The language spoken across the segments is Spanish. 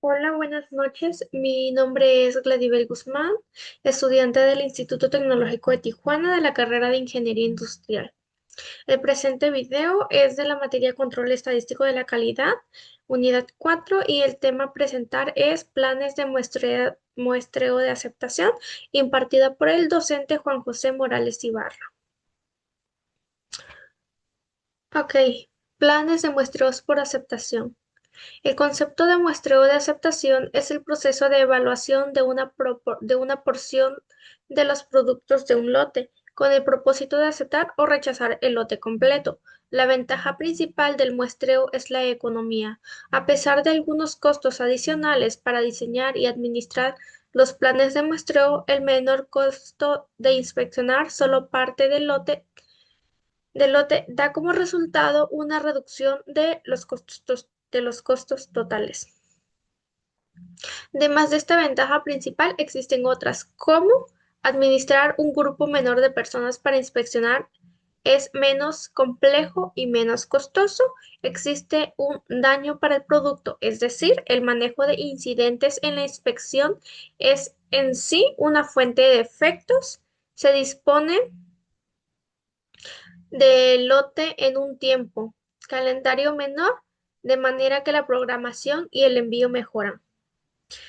Hola, buenas noches. Mi nombre es Gladybel Guzmán, estudiante del Instituto Tecnológico de Tijuana de la carrera de Ingeniería Industrial. El presente video es de la materia Control Estadístico de la Calidad, unidad 4, y el tema a presentar es Planes de muestreo de aceptación, impartida por el docente Juan José Morales Ibarra. Ok, planes de muestreos por aceptación. El concepto de muestreo de aceptación es el proceso de evaluación de una porción de los productos de un lote, con el propósito de aceptar o rechazar el lote completo. La ventaja principal del muestreo es la economía. A pesar de algunos costos adicionales para diseñar y administrar los planes de muestreo, el menor costo de inspeccionar solo parte del lote da como resultado una reducción de los costos totales. Además de esta ventaja principal, existen otras, como administrar un grupo menor de personas para inspeccionar es menos complejo y menos costoso. Existe un daño para el producto, es decir, el manejo de incidentes en la inspección es en sí una fuente de efectos. Se dispone del lote en un tiempo, calendario menor, de manera que la programación y el envío mejoran.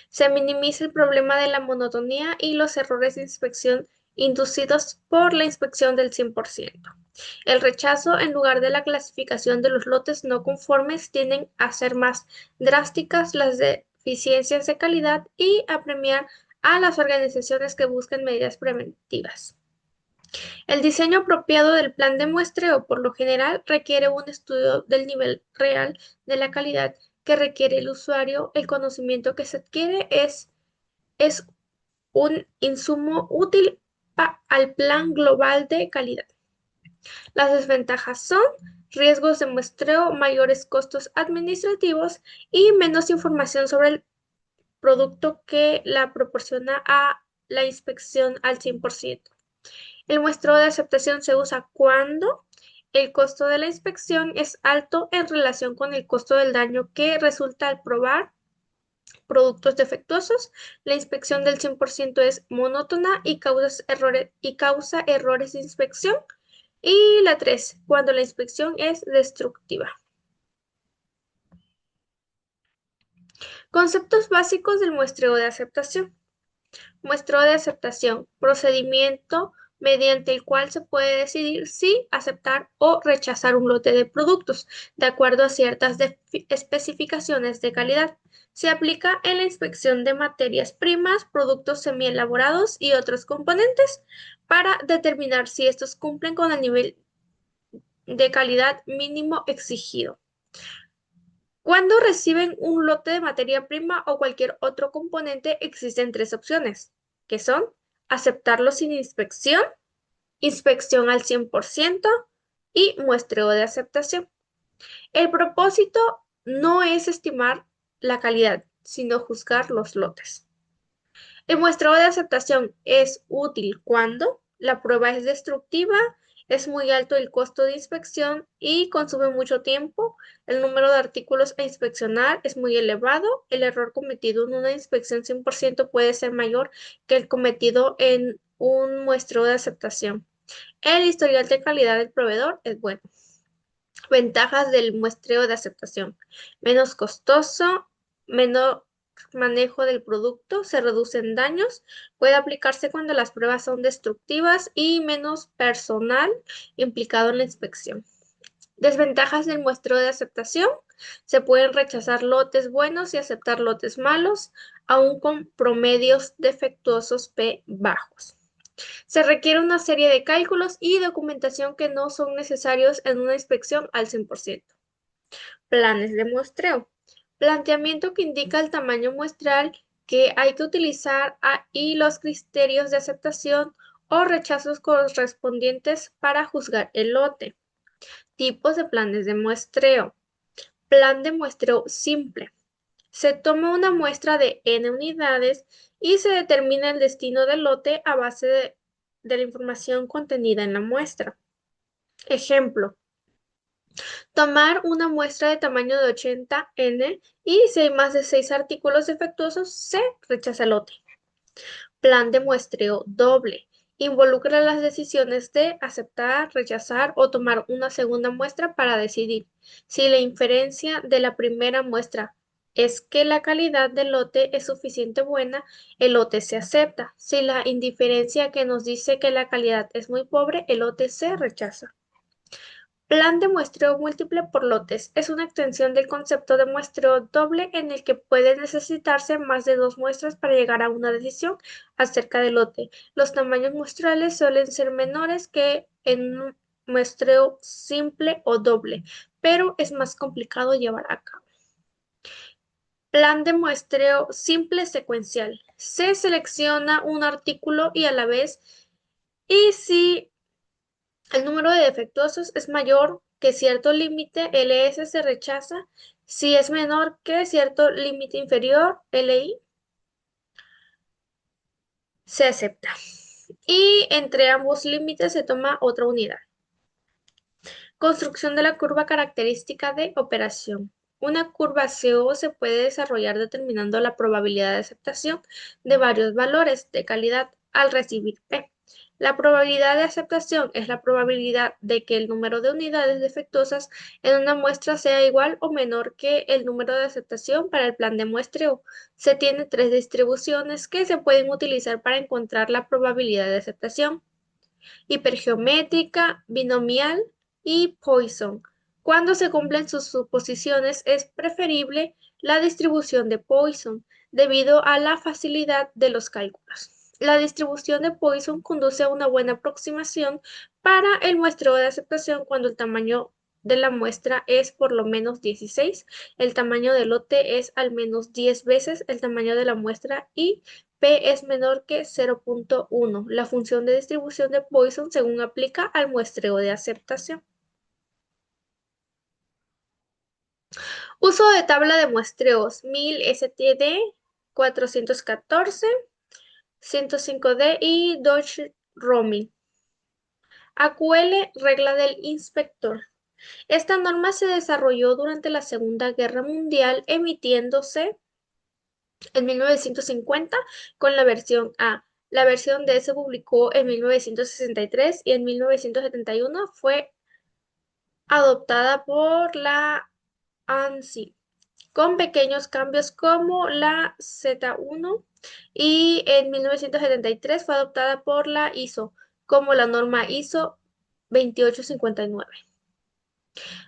Se minimiza el problema de la monotonía y los errores de inspección inducidos por la inspección del 100%. El rechazo en lugar de la clasificación de los lotes no conformes tienden a ser más drásticas las deficiencias de calidad y a premiar a las organizaciones que buscan medidas preventivas. El diseño apropiado del plan de muestreo, por lo general, requiere un estudio del nivel real de la calidad que requiere el usuario. El conocimiento que se adquiere es un insumo útil al plan global de calidad. Las desventajas son riesgos de muestreo, mayores costos administrativos y menos información sobre el producto que la proporciona a la inspección al 100%. El muestreo de aceptación se usa cuando el costo de la inspección es alto en relación con el costo del daño que resulta al probar productos defectuosos. La inspección del 100% es monótona y causa errores de inspección. Y la 3, cuando la inspección es destructiva. Conceptos básicos del muestreo de aceptación. Muestreo de aceptación, procedimiento mediante el cual se puede decidir si aceptar o rechazar un lote de productos, de acuerdo a ciertas especificaciones de calidad. Se aplica en la inspección de materias primas, productos semielaborados y otros componentes para determinar si estos cumplen con el nivel de calidad mínimo exigido. Cuando reciben un lote de materia prima o cualquier otro componente, existen tres opciones, que son aceptarlo sin inspección, inspección al 100% y muestreo de aceptación. El propósito no es estimar la calidad, sino juzgar los lotes. El muestreo de aceptación es útil cuando la prueba es destructiva, es muy alto el costo de inspección y consume mucho tiempo, el número de artículos a inspeccionar es muy elevado, el error cometido en una inspección 100% puede ser mayor que el cometido en un muestreo de aceptación. El historial de calidad del proveedor es bueno. Ventajas del muestreo de aceptación. Menos costoso, menor manejo del producto, se reducen daños, puede aplicarse cuando las pruebas son destructivas y menos personal implicado en la inspección. Desventajas del muestreo de aceptación. Se pueden rechazar lotes buenos y aceptar lotes malos, aun con promedios defectuosos P bajos. Se requiere una serie de cálculos y documentación que no son necesarios en una inspección al 100%. Planes de muestreo. Planteamiento que indica el tamaño muestral que hay que utilizar y los criterios de aceptación o rechazos correspondientes para juzgar el lote. Tipos de planes de muestreo. Plan de muestreo simple. Se toma una muestra de n unidades y se determina el destino del lote a base de la información contenida en la muestra. Ejemplo, Tomar una muestra de tamaño de 80 n y si hay más de 6 artículos defectuosos, se rechaza el lote. Plan de muestreo doble. Involucra las decisiones de aceptar, rechazar o tomar una segunda muestra para decidir. Si la inferencia de la primera muestra es que la calidad del lote es suficiente buena, el lote se acepta. Si la indiferencia que nos dice que la calidad es muy pobre, el lote se rechaza. Plan de muestreo múltiple por lotes es una extensión del concepto de muestreo doble en el que puede necesitarse más de dos muestras para llegar a una decisión acerca del lote. Los tamaños muestrales suelen ser menores que en un muestreo simple o doble, pero es más complicado llevar a cabo. Plan de muestreo simple secuencial. Se selecciona un artículo y a la vez, y si el número de defectuosos es mayor que cierto límite, LS se rechaza. Si es menor que cierto límite inferior, LI se acepta. Y entre ambos límites se toma otra unidad. Construcción de la curva característica de operación. Una curva CO se puede desarrollar determinando la probabilidad de aceptación de varios valores de calidad al recibir P. La probabilidad de aceptación es la probabilidad de que el número de unidades defectuosas en una muestra sea igual o menor que el número de aceptación para el plan de muestreo. Se tiene tres distribuciones que se pueden utilizar para encontrar la probabilidad de aceptación: hipergeométrica, binomial y Poisson. Cuando se cumplen sus suposiciones, es preferible la distribución de Poisson debido a la facilidad de los cálculos. La distribución de Poisson conduce a una buena aproximación para el muestreo de aceptación cuando el tamaño de la muestra es por lo menos 16, el tamaño del lote es al menos 10 veces el tamaño de la muestra y P es menor que 0.1, la función de distribución de Poisson según aplica al muestreo de aceptación. Uso de tabla de muestreos 1000 STD, 414, 105D y Dodge Roaming. AQL, regla del inspector. Esta norma se desarrolló durante la Segunda Guerra Mundial, emitiéndose en 1950 con la versión A. La versión D se publicó en 1963 y en 1971 fue adoptada por la ANSI, con pequeños cambios como la Z1, y en 1973 fue adoptada por la ISO como la norma ISO 2859.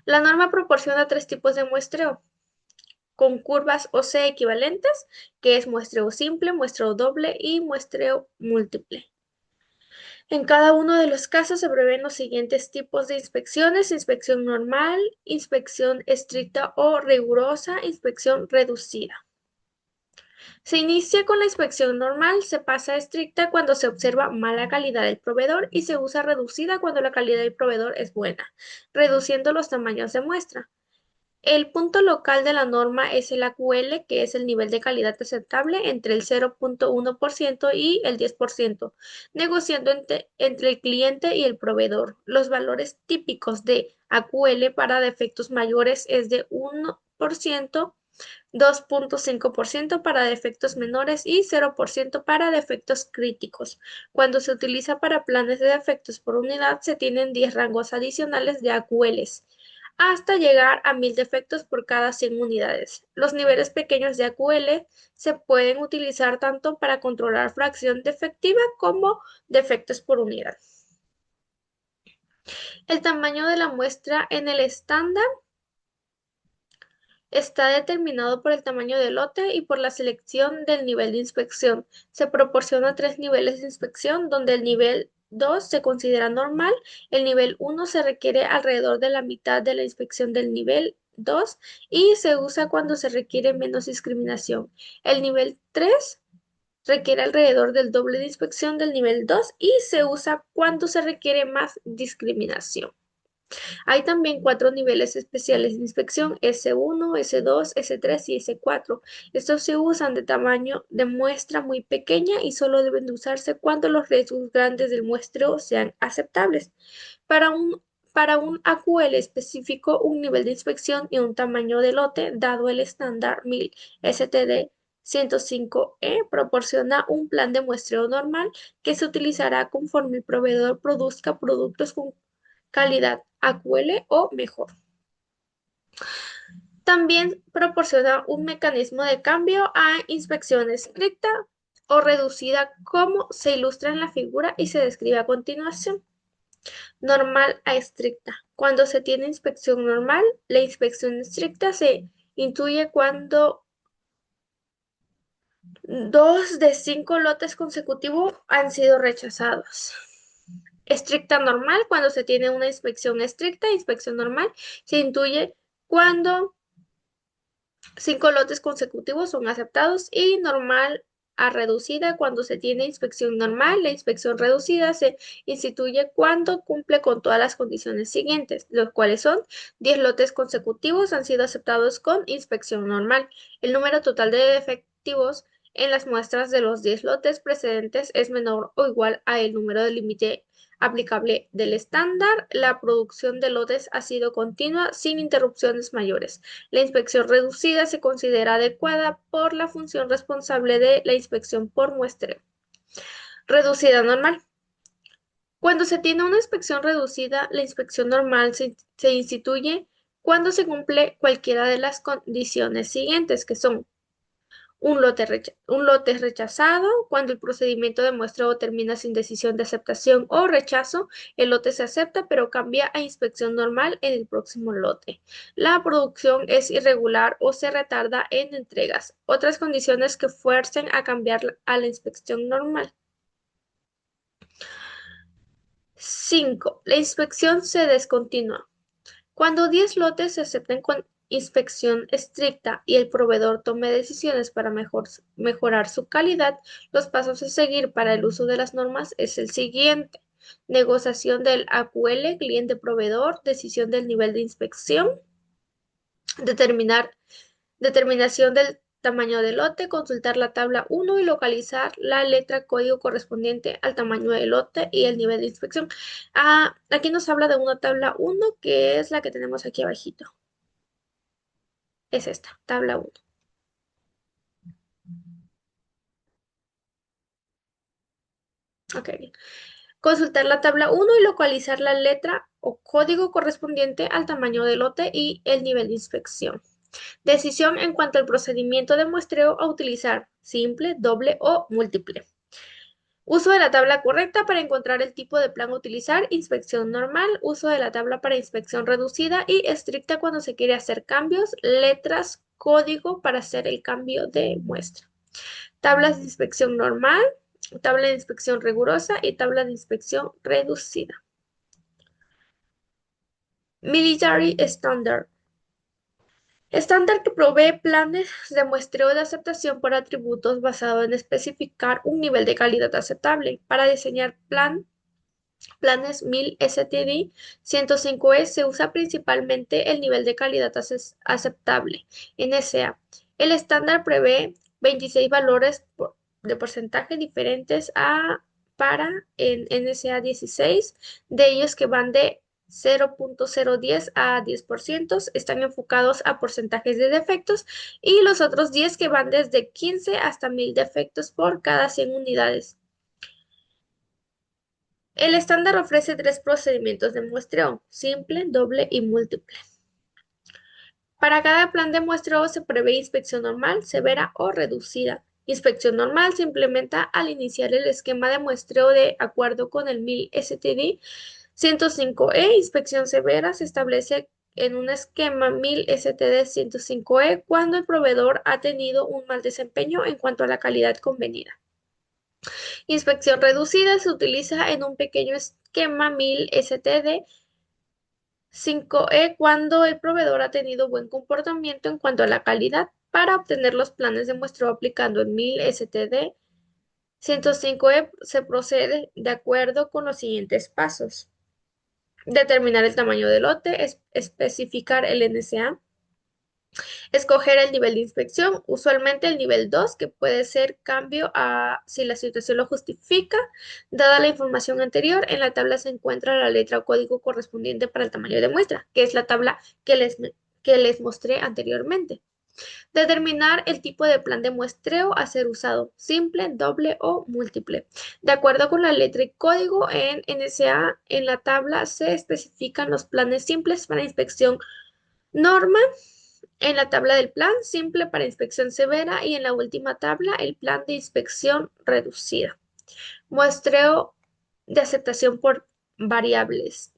La norma proporciona tres tipos de muestreo: con curvas OC equivalentes, que es muestreo simple, muestreo doble y muestreo múltiple. En cada uno de los casos se prevén los siguientes tipos de inspecciones: inspección normal, inspección estricta o rigurosa, inspección reducida. Se inicia con la inspección normal, se pasa a estricta cuando se observa mala calidad del proveedor y se usa reducida cuando la calidad del proveedor es buena, reduciendo los tamaños de muestra. El punto local de la norma es el AQL, que es el nivel de calidad aceptable entre el 0.1% y el 10%, negociando entre el cliente y el proveedor. Los valores típicos de AQL para defectos mayores es de 1%, 2.5% para defectos menores y 0% para defectos críticos. Cuando se utiliza para planes de defectos por unidad, se tienen 10 rangos adicionales de AQLs hasta llegar a 1000 defectos por cada 100 unidades. Los niveles pequeños de AQL se pueden utilizar tanto para controlar fracción defectiva como defectos por unidad. El tamaño de la muestra en el estándar está determinado por el tamaño del lote y por la selección del nivel de inspección. Se proporciona tres niveles de inspección, donde el nivel 2 se considera normal, el nivel 1 se requiere alrededor de la mitad de la inspección del nivel 2 y se usa cuando se requiere menos discriminación. El nivel 3 requiere alrededor del doble de inspección del nivel 2 y se usa cuando se requiere más discriminación. Hay también cuatro niveles especiales de inspección: S1, S2, S3 y S4. Estos se usan de tamaño de muestra muy pequeña y solo deben de usarse cuando los riesgos grandes del muestreo sean aceptables. Para, un, para un AQL específico, un nivel de inspección y un tamaño de lote, dado el estándar 1000 STD 105E, proporciona un plan de muestreo normal que se utilizará conforme el proveedor produzca productos con calidad AQL o mejor. También proporciona un mecanismo de cambio a inspección estricta o reducida, como se ilustra en la figura y se describe a continuación. Normal a estricta. Cuando se tiene inspección normal, la inspección estricta se intuye cuando 2 de 5 lotes consecutivos han sido rechazados. Estricta normal, cuando se tiene una inspección estricta, inspección normal, se intuye cuando 5 lotes consecutivos son aceptados, y normal a reducida, cuando se tiene inspección normal, la inspección reducida se instituye cuando cumple con todas las condiciones siguientes, los cuales son 10 lotes consecutivos han sido aceptados con inspección normal. El número total de defectivos en las muestras de los 10 lotes precedentes es menor o igual a el número de límite aplicable del estándar. La producción de lotes ha sido continua sin interrupciones mayores. La inspección reducida se considera adecuada por la función responsable de la inspección por muestreo. Reducida normal. Cuando se tiene una inspección reducida, la inspección normal se instituye cuando se cumple cualquiera de las condiciones siguientes, que son un lote es rechazado. Cuando el procedimiento de muestreo termina sin decisión de aceptación o rechazo, el lote se acepta pero cambia a inspección normal en el próximo lote. La producción es irregular o se retarda en entregas. Otras condiciones que fuercen a cambiar a la inspección normal. 5. La inspección se descontinúa. Cuando 10 lotes se acepten con inspección estricta y el proveedor tome decisiones para mejorar su calidad, los pasos a seguir para el uso de las normas es el siguiente: negociación del AQL, cliente-proveedor, decisión del nivel de inspección, determinación del tamaño del lote, consultar la tabla 1 y localizar la letra código correspondiente al tamaño del lote y el nivel de inspección. Aquí nos habla de una tabla 1, que es la que tenemos aquí abajito. Es esta, tabla 1. Ok. Consultar la tabla 1 y localizar la letra o código correspondiente al tamaño del lote y el nivel de inspección. Decisión en cuanto al procedimiento de muestreo a utilizar: simple, doble o múltiple. Uso de la tabla correcta para encontrar el tipo de plan a utilizar: inspección normal. Uso de la tabla para inspección reducida y estricta cuando se quiere hacer cambios. Letras, código para hacer el cambio de muestra. Tablas de inspección normal, tabla de inspección rigurosa y tabla de inspección reducida. Military Standard. Estándar que provee planes de muestreo de aceptación por atributos basado en especificar un nivel de calidad aceptable. Para diseñar planes 1000 STD 105E se usa principalmente el nivel de calidad aceptable, NSA. El estándar prevé 26 valores de porcentaje diferentes para en NSA 16, de ellos que van de 0.010 a 10%, están enfocados a porcentajes de defectos, y los otros 10 que van desde 15 hasta 1000 defectos por cada 100 unidades. El estándar ofrece 3 procedimientos de muestreo: simple, doble y múltiple. Para cada plan de muestreo se prevé inspección normal, severa o reducida. Inspección normal se implementa al iniciar el esquema de muestreo de acuerdo con el 1000 STD 105E. Inspección severa se establece en un esquema 1000 STD 105E cuando el proveedor ha tenido un mal desempeño en cuanto a la calidad convenida. Inspección reducida se utiliza en un pequeño esquema 1000 STD 5E cuando el proveedor ha tenido buen comportamiento en cuanto a la calidad. Para obtener los planes de muestreo aplicando el 1000 STD 105E se procede de acuerdo con los siguientes pasos: determinar el tamaño del lote, especificar el NSA, Escoger el nivel de inspección, usualmente el nivel 2, que puede ser cambio a si la situación lo justifica. Dada la información anterior, en la tabla se encuentra la letra o código correspondiente para el tamaño de muestra, que es la tabla que les mostré anteriormente. Determinar el tipo de plan de muestreo a ser usado, simple, doble o múltiple. De acuerdo con la letra y código en NSA, en la tabla se especifican los planes simples para inspección norma, en la tabla del plan simple para inspección severa y en la última tabla el plan de inspección reducida. Muestreo de aceptación por variables.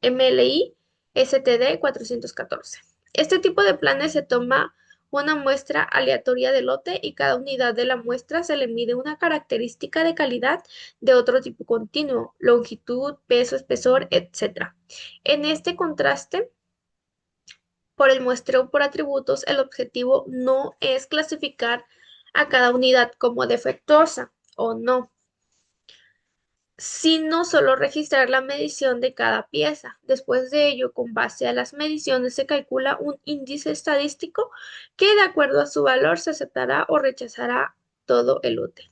MLI STD 414. Este tipo de planes se toma una muestra aleatoria de lote y cada unidad de la muestra se le mide una característica de calidad de otro tipo continuo, longitud, peso, espesor, etc. En este contraste, por el muestreo por atributos, el objetivo no es clasificar a cada unidad como defectuosa o no, sino solo registrar la medición de cada pieza. Después de ello, con base a las mediciones, se calcula un índice estadístico que, de acuerdo a su valor, se aceptará o rechazará todo el lote.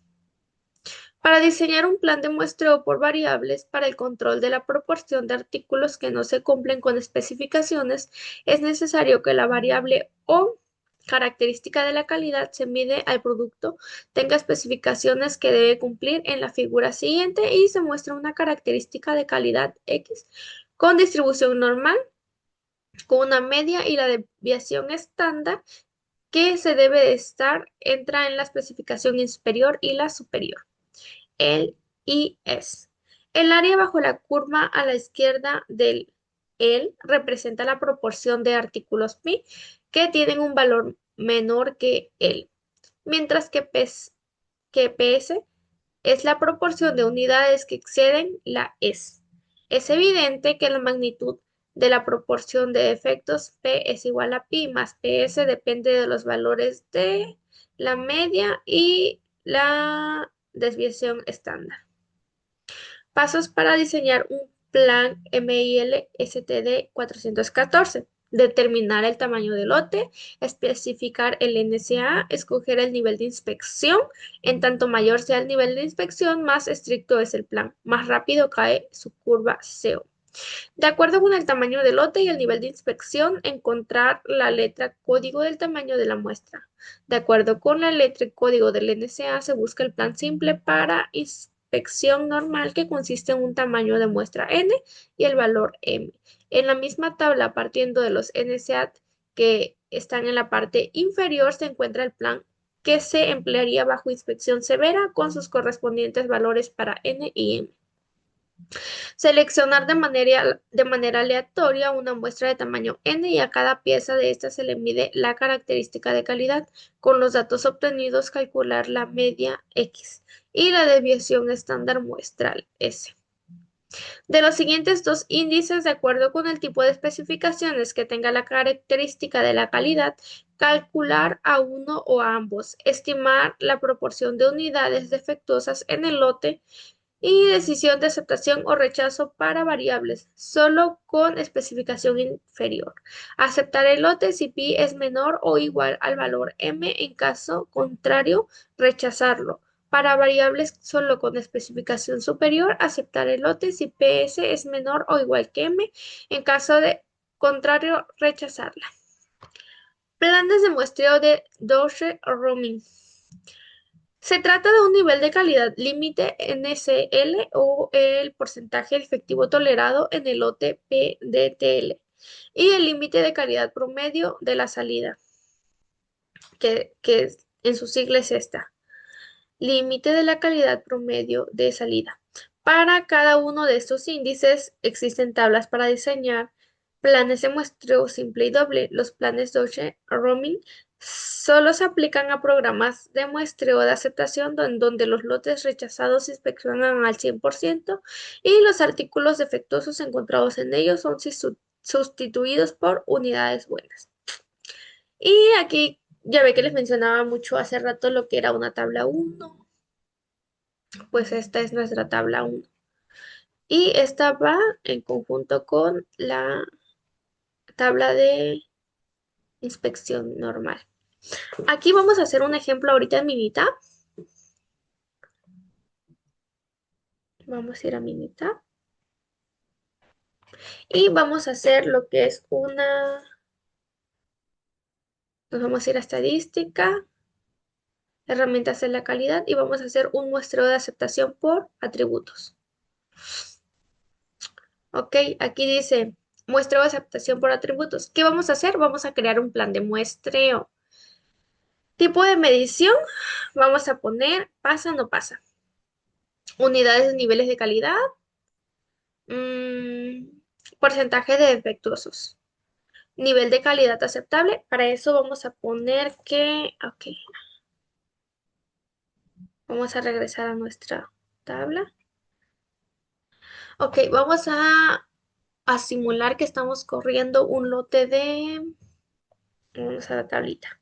Para diseñar un plan de muestreo por variables para el control de la proporción de artículos que no se cumplen con especificaciones, es necesario que la variable o característica de la calidad se mide al producto tenga especificaciones que debe cumplir en la figura siguiente y se muestra una característica de calidad X con distribución normal, con una media y la desviación estándar que se debe de estar entra en la especificación inferior y la superior. El IS. El área bajo la curva a la izquierda del L representa la proporción de artículos pi que tienen un valor menor que L, mientras que PS es la proporción de unidades que exceden la S. Es evidente que la magnitud de la proporción de efectos P es igual a pi más PS depende de los valores de la media y la desviación estándar. Pasos para diseñar un plan MIL STD 414. Determinar el tamaño del lote, especificar el NSA, escoger el nivel de inspección. En tanto mayor sea el nivel de inspección, más estricto es el plan. Más rápido cae su curva SEO. De acuerdo con el tamaño del lote y el nivel de inspección, encontrar la letra código del tamaño de la muestra. De acuerdo con la letra y código del NSA, se busca el plan simple para inspección normal que consiste en un tamaño de muestra N y el valor M. En la misma tabla, partiendo de los NSA que están en la parte inferior, se encuentra el plan que se emplearía bajo inspección severa con sus correspondientes valores para N y M. Seleccionar de manera aleatoria una muestra de tamaño n y a cada pieza de esta se le mide la característica de calidad. Con los datos obtenidos, calcular la media x y la desviación estándar muestral s. De los siguientes dos índices, de acuerdo con el tipo de especificaciones que tenga la característica de la calidad, calcular a uno o a ambos, estimar la proporción de unidades defectuosas en el lote y decisión de aceptación o rechazo para variables, solo con especificación inferior. Aceptar el lote si pi es menor o igual al valor m, en caso contrario, rechazarlo. Para variables solo con especificación superior, aceptar el lote si ps es menor o igual que m, en caso de contrario, rechazarla. Planes de muestreo de Dodge-Roaming. Se trata de un nivel de calidad límite NCL o el porcentaje efectivo tolerado en el lote PDTL y el límite de calidad promedio de la salida, que en su sigla es esta, límite de la calidad promedio de salida. Para cada uno de estos índices existen tablas para diseñar planes de muestreo simple y doble. Los planes Dodge Roaming solo se aplican a programas de muestreo de aceptación donde los lotes rechazados se inspeccionan al 100% y los artículos defectuosos encontrados en ellos son sustituidos por unidades buenas. Y aquí ya ve que les mencionaba mucho hace rato lo que era una tabla 1, pues esta es nuestra tabla 1. Y esta va en conjunto con la tabla de inspección normal. Aquí vamos a hacer un ejemplo ahorita en Minitab. Vamos a ir a Minitab y vamos a hacer lo que es nos vamos a ir a estadística, herramientas de la calidad y vamos a hacer un muestreo de aceptación por atributos. Ok, aquí dice muestreo de aceptación por atributos. ¿Qué vamos a hacer? Vamos a crear un plan de muestreo. Tipo de medición, vamos a poner pasa o no pasa. Unidades de niveles de calidad, mm, porcentaje de defectuosos. Nivel de calidad aceptable. Para eso vamos a poner que, ok, vamos a regresar a nuestra tabla. Ok, a simular que estamos corriendo un lote de, vamos a la tablita.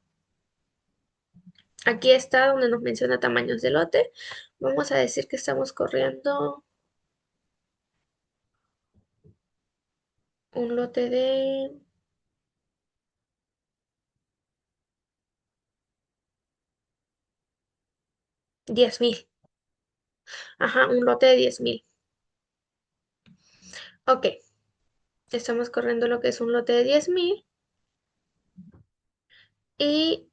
Aquí está donde nos menciona tamaños de lote. Vamos a decir que estamos corriendo un lote de 10.000. Ajá, un lote de 10.000. Ok, estamos corriendo lo que es un lote de 10.000 y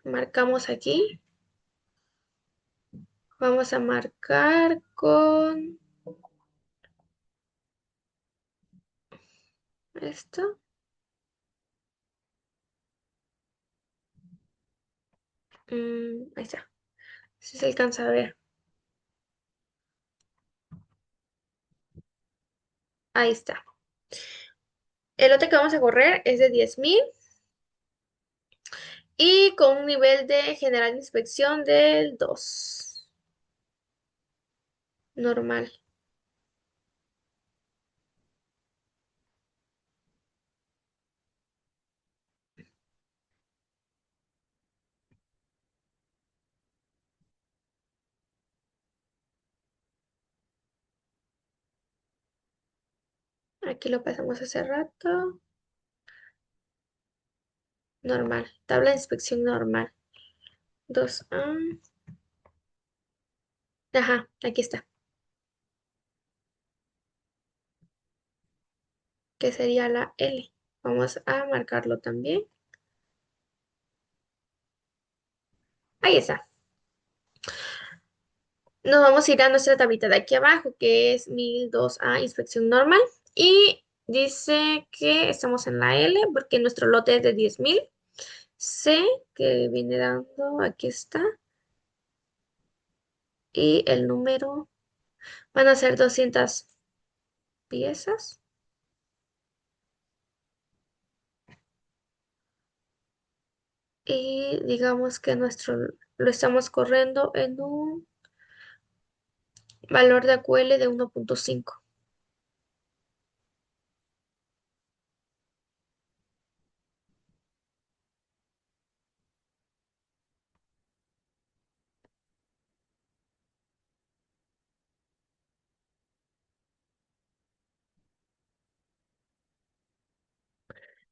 marcamos aquí. Vamos a marcar con esto. Ahí está. Si se alcanza a ver. Ahí está. El lote que vamos a correr es de 10.000 y con un nivel de general de inspección del 2. Normal. Aquí lo pasamos hace rato. Normal. Tabla de inspección normal. 2A. Ajá, aquí está. Que sería la L. Vamos a marcarlo también. Ahí está. Nos vamos a ir a nuestra tablita de aquí abajo, que es 1002A, inspección normal. Y dice que estamos en la L porque nuestro lote es de 10.000. C, que viene dando, aquí está. Y el número van a ser 200 piezas. Y digamos que lo estamos corriendo en un valor de AQL de 1.5.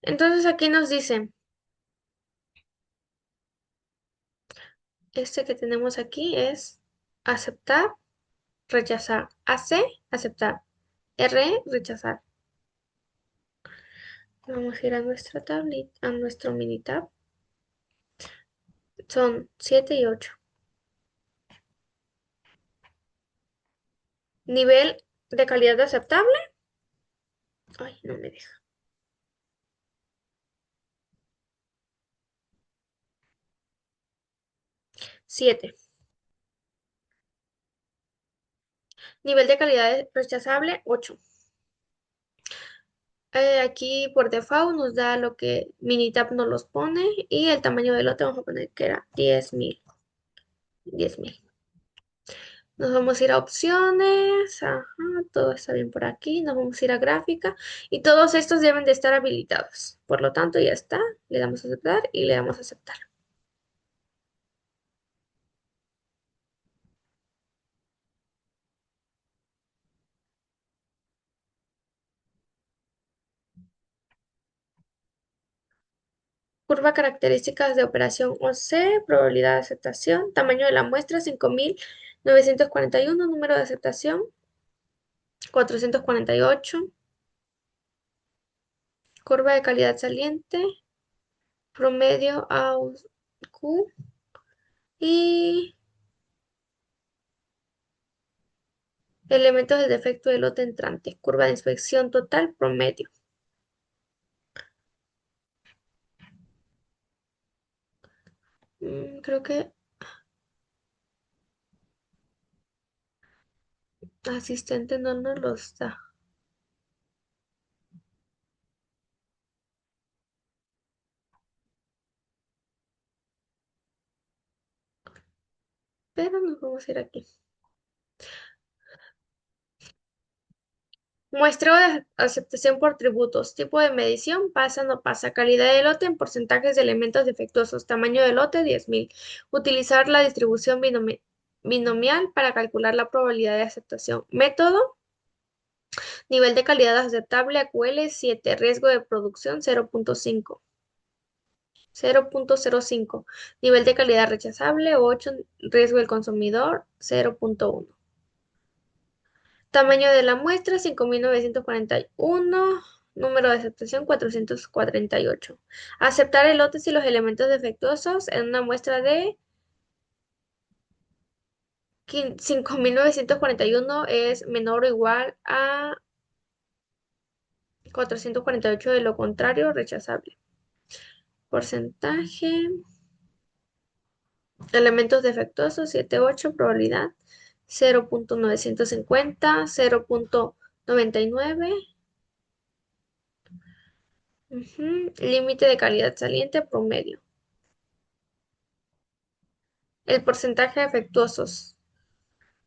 Entonces aquí nos dice, este que tenemos aquí es aceptar, rechazar. AC, aceptar. R, rechazar. Vamos a ir a nuestra tablita, a nuestro mini tab. Son 7 y 8. Nivel de calidad aceptable. Ay, no me deja. 7. Nivel de calidad rechazable, 8. Aquí por default nos da lo que Minitab nos los pone y el tamaño del lote vamos a poner que era 10.000. 10.000. Nos vamos a ir a opciones, ajá, todo está bien por aquí, nos vamos a ir a gráfica y todos estos deben de estar habilitados. Por lo tanto, ya está, le damos a aceptar y le damos a aceptar. Curva características de operación OC, probabilidad de aceptación, tamaño de la muestra 5.941, número de aceptación 448, curva de calidad saliente, promedio AQ y elementos del defecto del lote entrante, curva de inspección total, promedio. Creo que asistente no nos los da, pero nos vamos a ir aquí. Muestreo de aceptación por tributos. Tipo de medición, pasa, no pasa. Calidad de lote en porcentajes de elementos defectuosos. Tamaño de lote, 10.000. Utilizar la distribución binomial para calcular la probabilidad de aceptación. Método, nivel de calidad aceptable, AQL 7. Riesgo de producción, 0.5. 0.05. Nivel de calidad rechazable, 8. Riesgo del consumidor, 0.1. Tamaño de la muestra, 5.941. Número de aceptación, 448. Aceptar el lote si los elementos defectuosos en una muestra de 5.941 es menor o igual a 448, de lo contrario, rechazable. Porcentaje. Elementos defectuosos, 7,8. Probabilidad, 0.950, 0.99. Límite de calidad saliente, promedio. El porcentaje de defectuosos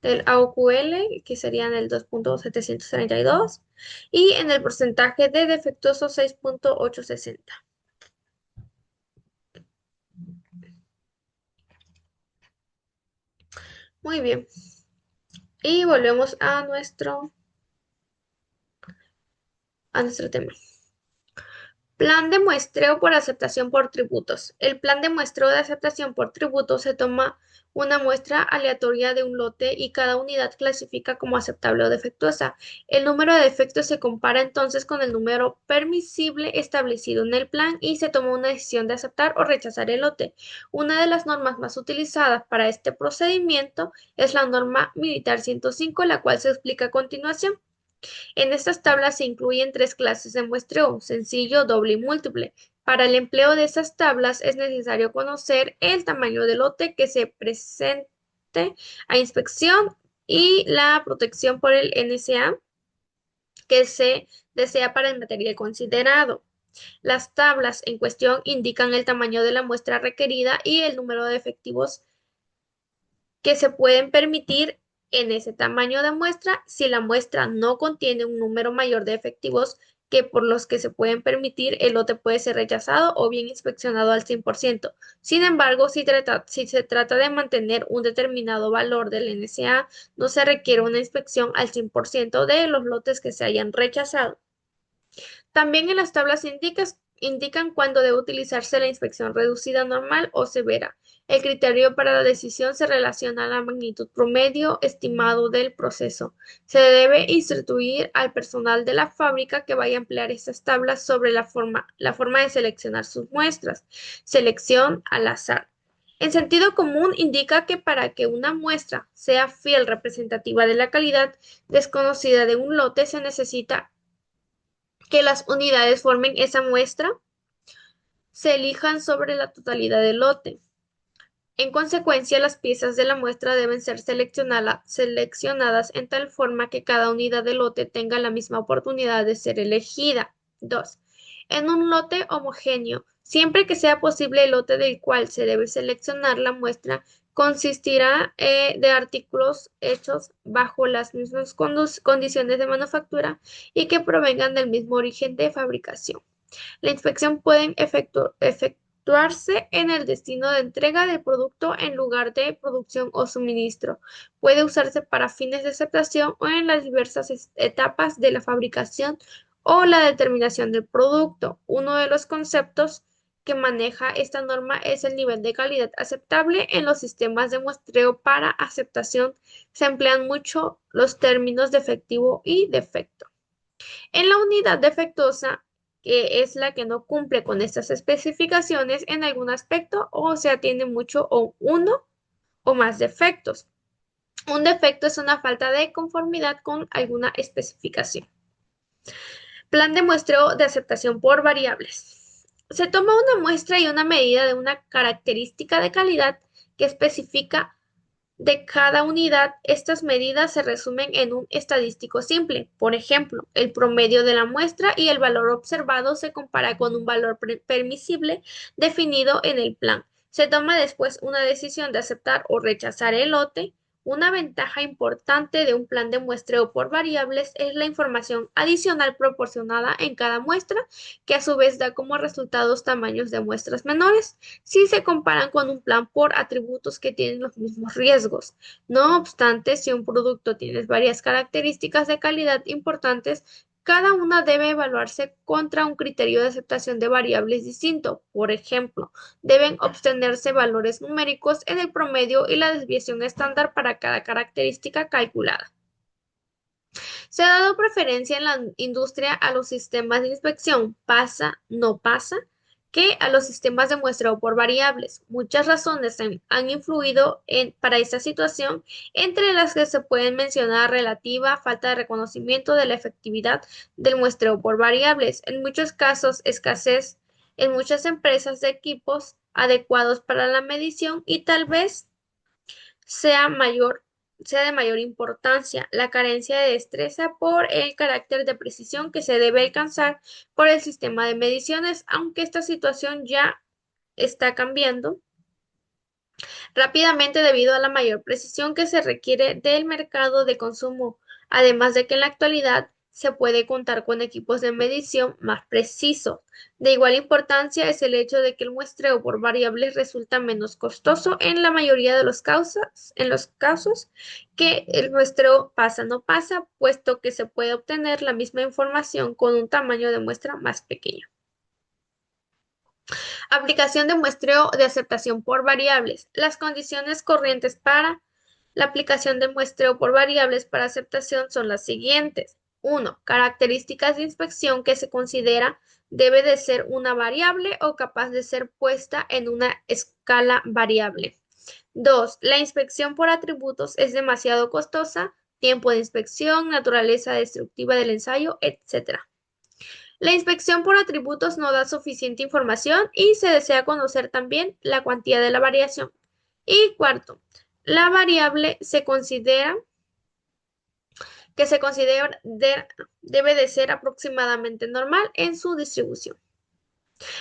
del AOQL, que serían el 2.732, y en el porcentaje de defectuosos 6.860. Muy bien. Y volvemos a nuestro tema. Plan de muestreo por aceptación por tributos. El plan de muestreo de aceptación por tributos se toma una muestra aleatoria de un lote y cada unidad clasifica como aceptable o defectuosa. El número de defectos se compara entonces con el número permisible establecido en el plan y se toma una decisión de aceptar o rechazar el lote. Una de las normas más utilizadas para este procedimiento es la norma militar 105, la cual se explica a continuación. En estas tablas se incluyen tres clases de muestreo: sencillo, doble y múltiple. Para el empleo de esas tablas es necesario conocer el tamaño del lote que se presente a inspección y la protección por el NSA que se desea para el material considerado. Las tablas en cuestión indican el tamaño de la muestra requerida y el número de efectivos que se pueden permitir en ese tamaño de muestra si la muestra no contiene un número mayor de efectivos que por los que se pueden permitir, el lote puede ser rechazado o bien inspeccionado al 100%. Sin embargo, si se trata de mantener un determinado valor del NSA, no se requiere una inspección al 100% de los lotes que se hayan rechazado. También en las tablas indican cuándo debe utilizarse la inspección reducida, normal o severa. El criterio para la decisión se relaciona a la magnitud promedio estimado del proceso. Se debe instruir al personal de la fábrica que vaya a emplear estas tablas sobre la forma de seleccionar sus muestras. Selección al azar. En sentido común indica que para que una muestra sea fiel representativa de la calidad desconocida de un lote se necesita que las unidades formen esa muestra se elijan sobre la totalidad del lote. En consecuencia, las piezas de la muestra deben ser seleccionadas en tal forma que cada unidad del lote tenga la misma oportunidad de ser elegida. 2. En un lote homogéneo, siempre que sea posible, el lote del cual se debe seleccionar la muestra consistirá de artículos hechos bajo las mismas condiciones de manufactura y que provengan del mismo origen de fabricación. La inspección puede efectuarse en el destino de entrega del producto en lugar de producción o suministro. Puede usarse para fines de aceptación o en las diversas etapas de la fabricación o la determinación del producto. Uno de los conceptos que maneja esta norma es el nivel de calidad aceptable. En los sistemas de muestreo para aceptación se emplean mucho los términos defectivo y defecto. En la unidad defectuosa, que es la que no cumple con estas especificaciones en algún aspecto o sea, tiene mucho o uno o más defectos. Un defecto es una falta de conformidad con alguna especificación. Plan de muestreo de aceptación por variables. Se toma una muestra y una medida de una característica de calidad que especifica de cada unidad. Estas medidas se resumen en un estadístico simple. Por ejemplo, el promedio de la muestra y el valor observado se compara con un valor permisible definido en el plan. Se toma después una decisión de aceptar o rechazar el lote. Una ventaja importante de un plan de muestreo por variables es la información adicional proporcionada en cada muestra, que a su vez da como resultados tamaños de muestras menores si se comparan con un plan por atributos que tienen los mismos riesgos. No obstante, si un producto tiene varias características de calidad importantes, cada una debe evaluarse contra un criterio de aceptación de variables distinto. Por ejemplo, deben obtenerse valores numéricos en el promedio y la desviación estándar para cada característica calculada. Se ha dado preferencia en la industria a los sistemas de inspección pasa, no pasa, que a los sistemas de muestreo por variables. Muchas razones han influido para esta situación, entre las que se pueden mencionar relativa falta de reconocimiento de la efectividad del muestreo por variables. En muchos casos, escasez en muchas empresas de equipos adecuados para la medición y tal vez sea sea de mayor importancia la carencia de destreza por el carácter de precisión que se debe alcanzar por el sistema de mediciones, aunque esta situación ya está cambiando rápidamente debido a la mayor precisión que se requiere del mercado de consumo, además de que en la actualidad se puede contar con equipos de medición más precisos. De igual importancia es el hecho de que el muestreo por variables resulta menos costoso en la mayoría de los casos que el muestreo pasa no pasa, puesto que se puede obtener la misma información con un tamaño de muestra más pequeño. Aplicación de muestreo de aceptación por variables. Las condiciones corrientes para la aplicación de muestreo por variables para aceptación son las siguientes. 1. Características de inspección que se considera debe de ser una variable o capaz de ser puesta en una escala variable. 2. La inspección por atributos es demasiado costosa, tiempo de inspección, naturaleza destructiva del ensayo, etc. La inspección por atributos no da suficiente información y se desea conocer también la cuantía de la variación. Y cuarto, la variable que se considera debe de ser aproximadamente normal en su distribución.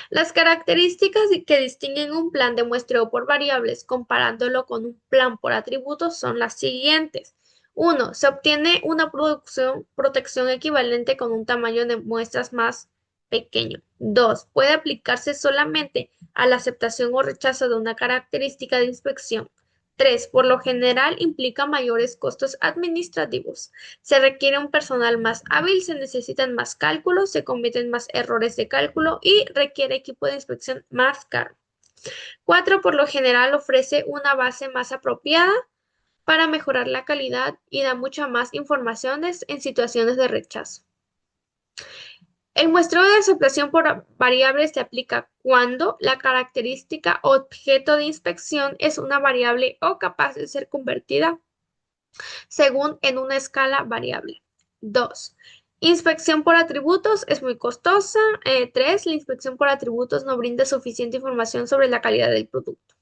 Las características que distinguen un plan de muestreo por variables comparándolo con un plan por atributos son las siguientes. 1. Se obtiene una protección equivalente con un tamaño de muestras más pequeño. 2. Puede aplicarse solamente a la aceptación o rechazo de una característica de inspección. 3. Por lo general implica mayores costos administrativos. Se requiere un personal más hábil, se necesitan más cálculos, se cometen más errores de cálculo y requiere equipo de inspección más caro. 4. Por lo general ofrece una base más apropiada para mejorar la calidad y da mucha más informaciones en situaciones de rechazo. El muestreo de aceptación por variables se aplica cuando la característica objeto de inspección es una variable o capaz de ser convertida según en una escala variable. 2. Inspección por atributos es muy costosa. 3. La inspección por atributos no brinda suficiente información sobre la calidad del producto.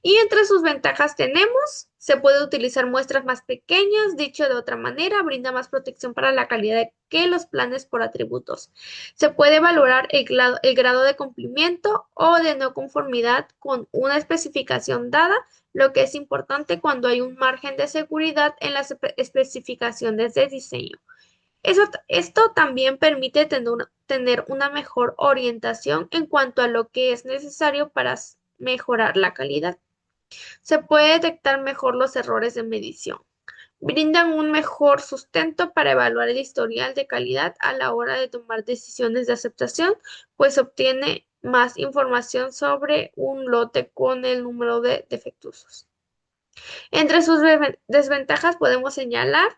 Y entre sus ventajas tenemos, se puede utilizar muestras más pequeñas, dicho de otra manera, brinda más protección para la calidad que los planes por atributos. Se puede valorar el grado de cumplimiento o de no conformidad con una especificación dada, lo que es importante cuando hay un margen de seguridad en las especificaciones de diseño. Esto también permite tener una mejor orientación en cuanto a lo que es necesario para mejorar la calidad. Se puede detectar mejor los errores de medición. Brindan un mejor sustento para evaluar el historial de calidad a la hora de tomar decisiones de aceptación, pues obtiene más información sobre un lote con el número de defectuosos. Entre sus desventajas podemos señalar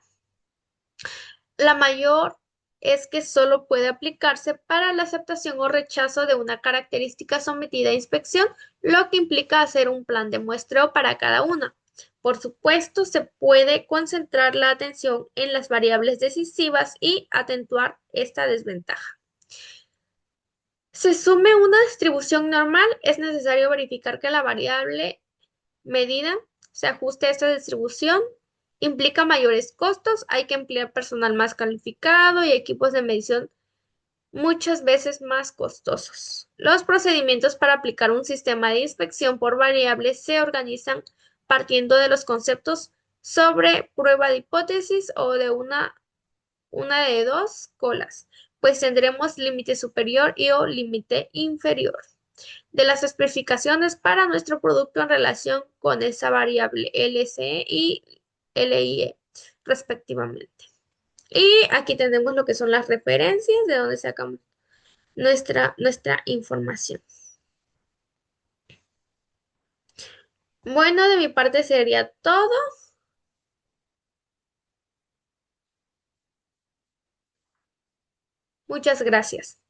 la mayor es que solo puede aplicarse para la aceptación o rechazo de una característica sometida a inspección, lo que implica hacer un plan de muestreo para cada una. Por supuesto, se puede concentrar la atención en las variables decisivas y atenuar esta desventaja. Se sume una distribución normal, es necesario verificar que la variable medida se ajuste a esta distribución. Implica mayores costos, hay que emplear personal más calificado y equipos de medición muchas veces más costosos. Los procedimientos para aplicar un sistema de inspección por variables se organizan partiendo de los conceptos sobre prueba de hipótesis o de una de dos colas, pues tendremos límite superior y o límite inferior de las especificaciones para nuestro producto en relación con esa variable LCE y LIE, respectivamente. Y aquí tenemos lo que son las referencias de donde sacamos nuestra información. Bueno, de mi parte sería todo. Muchas gracias.